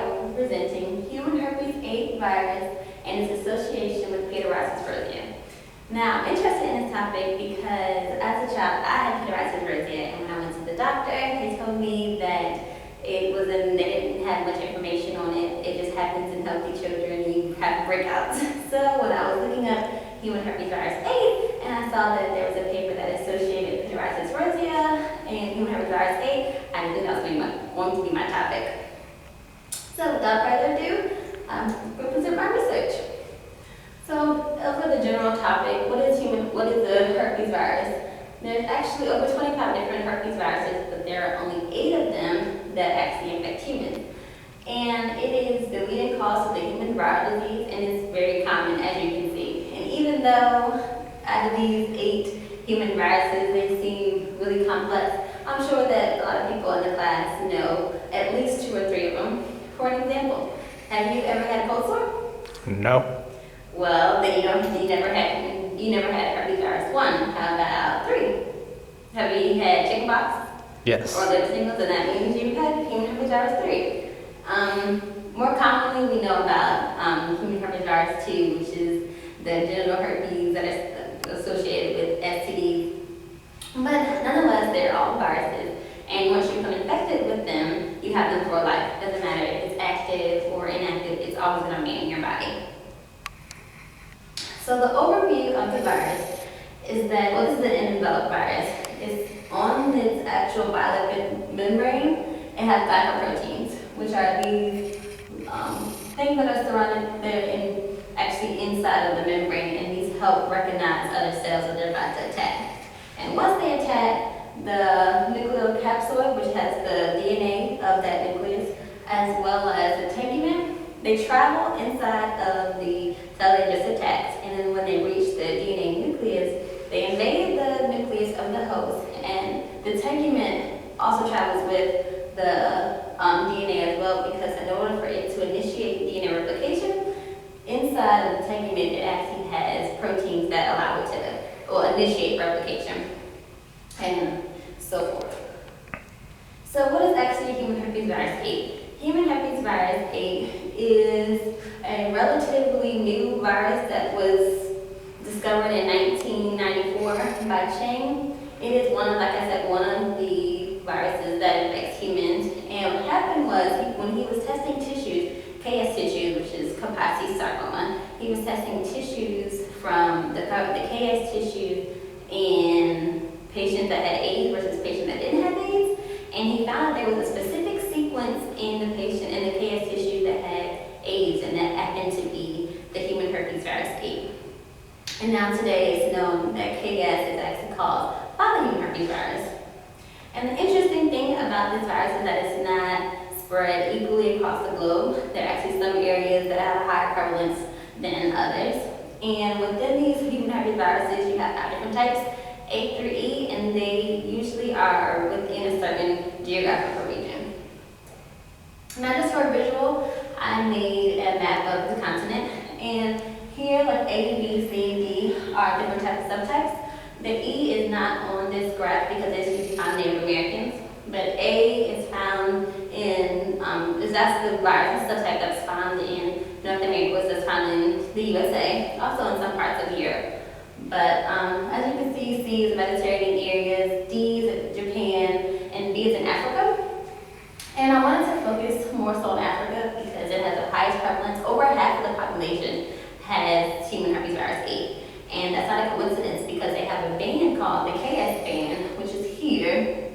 will be presenting human herpes A virus and its association with Pityriasis rosea. Now, I'm interested in this topic because as a child, I had Pityriasis rosea, and when I went to the doctor, they told me that they didn't have much information on it. It just happens in healthy children. You have breakouts. So when I was looking up human herpes virus A, and I saw that there was a paper that associated Pityriasis rosea and human herpes virus A, I knew that was going to be my topic. So without further ado, I'm going to present my research. So for the general topic, what is the herpes virus? There's actually over 25 different herpes viruses, but there are only 8 of them that actually infect humans. And it is the leading cause of the human viral disease, and it's very common, as you can see. And even though out of these 8 human viruses, they seem really complex, I'm sure that a lot of people in the class know at least 2 or 3 of them. For an example, have you ever had a cold sore? No. Well, then you never had herpes virus 1. How about 3? Have you had chickenpox? Yes. Or liver shingles, and that means you've had human herpes virus 3. More commonly, we know about human herpes virus 2, which is the genital herpes that is associated with STDs. But nonetheless, they're all viruses, and once you become infected with them, you have them for life. Doesn't matter if it's active or inactive, it's always going to remain in your body. So the overview of the virus is that, this is an enveloped virus. It's on its actual biolipid membrane. It has glycoproteins, which are these things that are surrounded there actually inside of the membrane, and these help recognize other cells that they're about to attack. And once they attack the nucleocapsid, which has the DNA of that nucleus, as well as the tegument, they travel inside of the cell they just attacked, and then when they reach the DNA nucleus, they invade the nucleus of the host, and the tegument also travels with the DNA as well, because in order for it to initiate DNA replication, inside of the tegument it actually has proteins that allow it to initiate replication, and so forth. So what is actually human herpes virus 8? Human herpes virus 8 is a relatively new virus that was discovered in 1994 by Chang. It is one of the viruses that infects humans. And what happened was, when he was testing tissues, KS tissues, which is Kaposi sarcoma, he was testing tissues from the KS tissues in patients that had AIDS versus patients that didn't have AIDS. And he found that there was a specific sequence in the KS tissue that had AIDS, and that happened to be the human herpes virus 8. And now today it's known that KS is actually caused by the human herpes virus. And the interesting thing about this virus is that it's not spread equally across the globe. There are actually some areas that have a higher prevalence than others. And within these human herpes viruses, you have 5 different types, A through E, and they usually are within a certain geographical region. Now, just for a visual, I made a map of the continent, and here, like A, B, C, and D are different types of subtypes. The E is not on this graph because it's usually found in Native Americans, but A is found in, that's the virus subtype that's found in North America, that's found in the USA, also in some parts of Europe. But as you can see, C is Mediterranean areas, D is Japan, and B is in Africa. And I wanted to focus more so on Africa because it has the highest prevalence. Over half of the population has human herpes virus 8. And that's not a coincidence because they have a band called the KS band, which is here.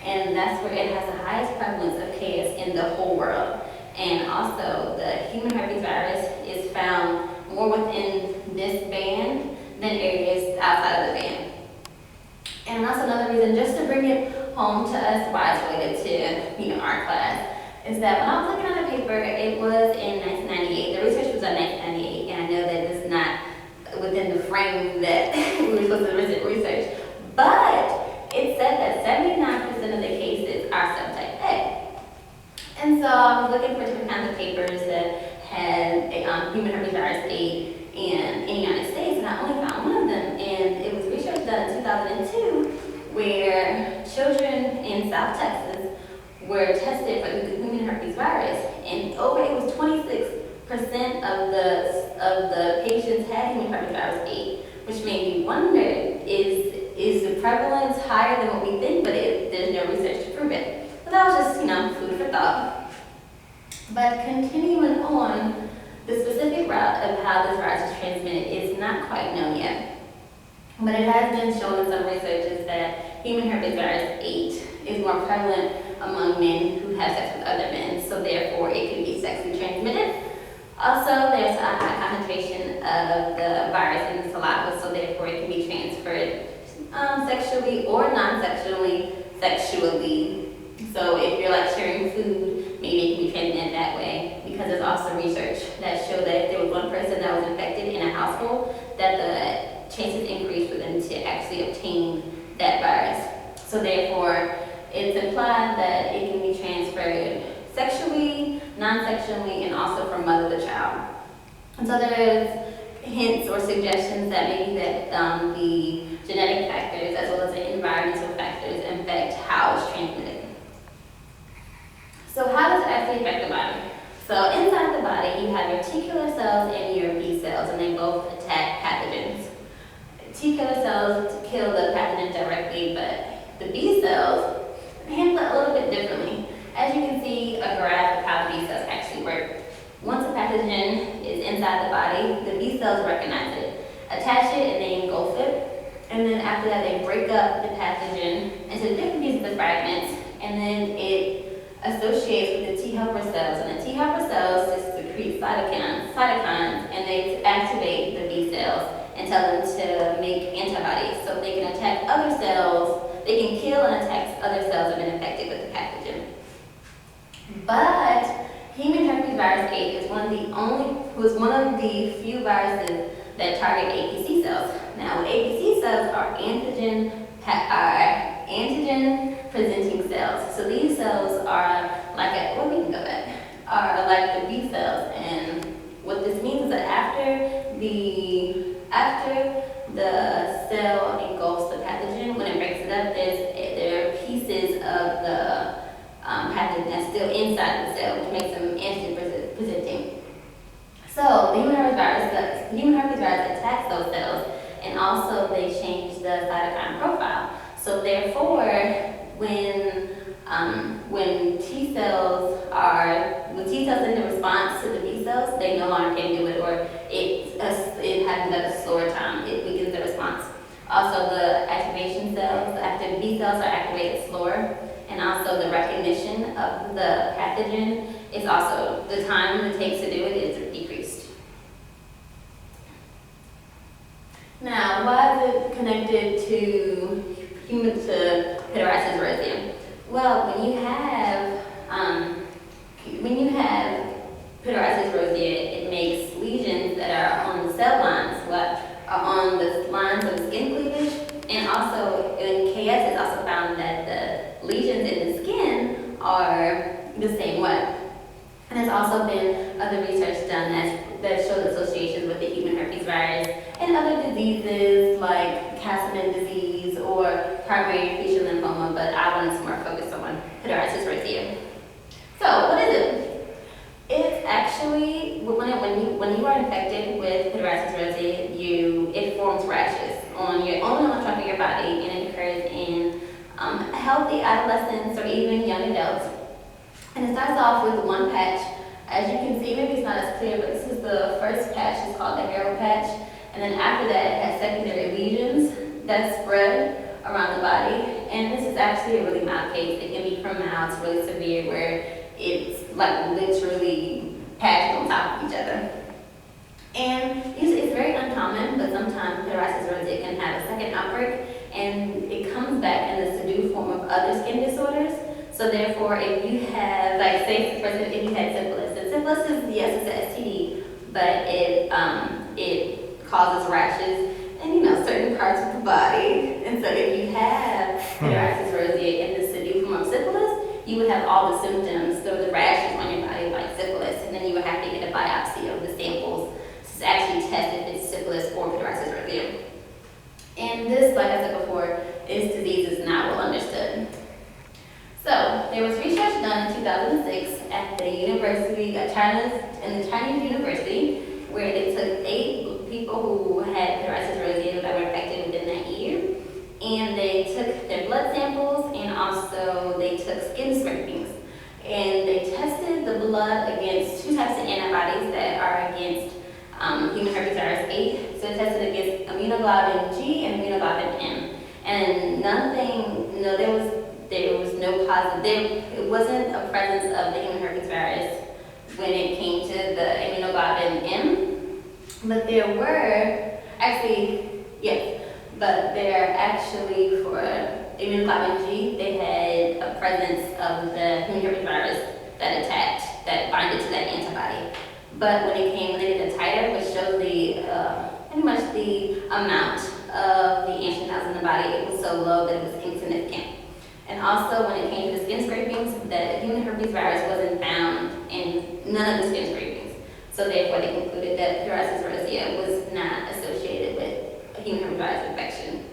And that's where it has the highest prevalence of KS in the whole world. And also, the human herpes virus is found more within this band than areas outside of the band. And that's another reason, just to bring it home to us why it's related to our class, is that when I was looking at a paper, it was in 1998. The research was in 1998, and I know that it's not within the frame that we were supposed to research, but it said that 79% of the cases are subtype A. And so I was looking for different kinds of papers that had human herpes virus 8 in the United States, and I only found one of them, and it was research done in 2002 where children in South Texas were tested for the human herpes virus, and over higher than what we think, but there's no research to prove it. So that was just, food for thought. But continuing on, the specific route of how this virus is transmitted is not quite known yet. But it has been shown in some researches that human herpesvirus 8 is more prevalent among men who have sex with other men, so therefore it can be sexually transmitted. Also, there's a high concentration of the virus in the saliva, so therefore it can be transferred sexually or non-sexually, sexually. So if you're like sharing food, maybe it can be transmitted that way, because there's also research that showed that if there was one person that was infected in a household, that the chances increased for them to actually obtain that virus. So therefore, it's implied that it can be transferred sexually, non-sexually, and also from mother to child. And so there's hints or suggestions that maybe that the genetic factors as well as the environmental factors affect how it's transmitted. So how does it actually affect the body? So inside the body, you have your reticular cells and your B cells, and they both attack pathogens. Reticular cells kill the pathogen directly, but the B cells handle it a little bit differently. As you can see, a graph of how the B cells actually work. Once a pathogen is inside the body, the B cells recognize it, attach it, and they engulf it. And then after that, they break up the pathogen into different pieces of fragments, and then it associates with the T helper cells. And the T helper cells just secrete cytokines, and they activate the B cells and tell them to make antibodies so they can attack other cells. They can kill and attack other cells that have been infected with the pathogen. But human herpesvirus 8 is one of the few viruses that target APC cells. Now, APC cells are antigen presenting cells. So these cells are like are like the B cells. And what this means is that after the cell engulfs the pathogen, when it breaks it up, there are pieces of the pathogen that's still inside the cell, which makes them antigen presenting. So the human herpesvirus attacks those cells, and also they change the cytokine profile. So therefore, when T cells send a response to the B cells, they no longer can do it, or it happens at a slower time. It weakens the response. Also, the activation cells, the active B cells are activated slower, and also the recognition of the pathogen is also, the time it takes to do it is decreased. Now, why is it connected to Pityriasis rosea? Well, when you have Pityriasis rosea, it makes lesions that are on the cell lines, on the lines of skin cleavage, and also in KS it's also found that the lesions in the skin are the same way. And there's also been other research done that shows associations with the human herpes virus and other diseases like Castleman disease or primary facial lymphoma, but I wanted to more focus on Pityriasis rosea. So what is it? It's actually, when you are infected with Pityriasis rosea, it forms rashes only on the trunk of your body, and it occurs in healthy adolescents or even young adults. And it starts off with one patch. As you can see, maybe it's not as clear, but this is the first patch. It's called the Harrow patch. And then after that, it has secondary lesions that spread around the body. And this is actually a really mild case. It can be from mild to really severe, where it's like literally patched on top of each other. And usually it's very uncommon, but sometimes Pityriasis rosea can have a second outbreak, and it comes back in the subdued form of other skin disorders. So therefore, if you have, like, say, for example, if you had syphilis, and syphilis is, yes, it's an STD, but it causes rashes in, certain parts of the body. And so if you have Pityriasis rosea in the subdued form of syphilis, you would have all the symptoms, so the rashes on your body like syphilis, and then you would have to get a biopsy of the samples to actually test if it's syphilis or Pityriasis rosea. And this, like I said before, this disease is not well understood. So there was research done in 2006 at the University of the Chinese University, where they took 8 people who had Pityriasis rosea that were infected within that year, and they took their blood samples and also they took skin scrapings. And they tested the blood against two types of antibodies that are against human herpesvirus 8. So they tested against immunoglobulin G and immunoglobulin M. And nothing, no, there was no positive, it wasn't a presence of the human herpesvirus when it came to the immunoglobulin M. But there were, actually, yes, but there actually for immunoglobulin G, they had a presence of the human herpesvirus that attacked, that binded to that antibody. But when they did a titer, which showed the, pretty much the amount of the antigen that was in the body, it was so low that it was insignificant. And also when it came to the skin scrapings, the human herpesvirus wasn't found in none of the skin scrapings. So therefore they concluded that Pityriasis rosea was not associated with a human herpesvirus infection.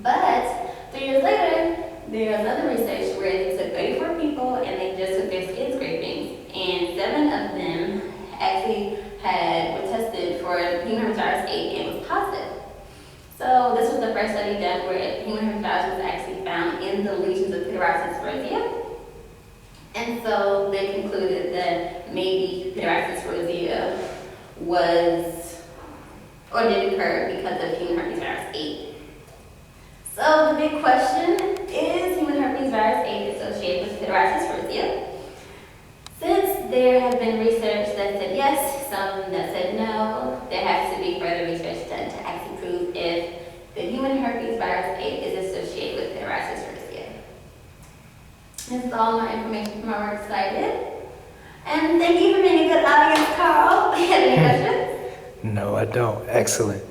But 3 years later, there was other research where they took 34 people and they just took their skin scrapings, and 7 of them actually were tested for human herpesvirus 8 and was positive. So this was the first study done where human herpesvirus was actually found in the lesions of Pityriasis rosea. And so they concluded that maybe Pityriasis rosea was, or did occur because of human herpesvirus 8. So the big question, is human herpesvirus 8 associated with Pityriasis rosea? Since there have been research that said yes, some that said no, there has to be further research done to actually prove if the human herpesvirus 8 is associated with Pityriasis rosea. This is all my information from our work cited. And thank you for being a good audience, Carl. Do you have any questions? No, I don't. Excellent.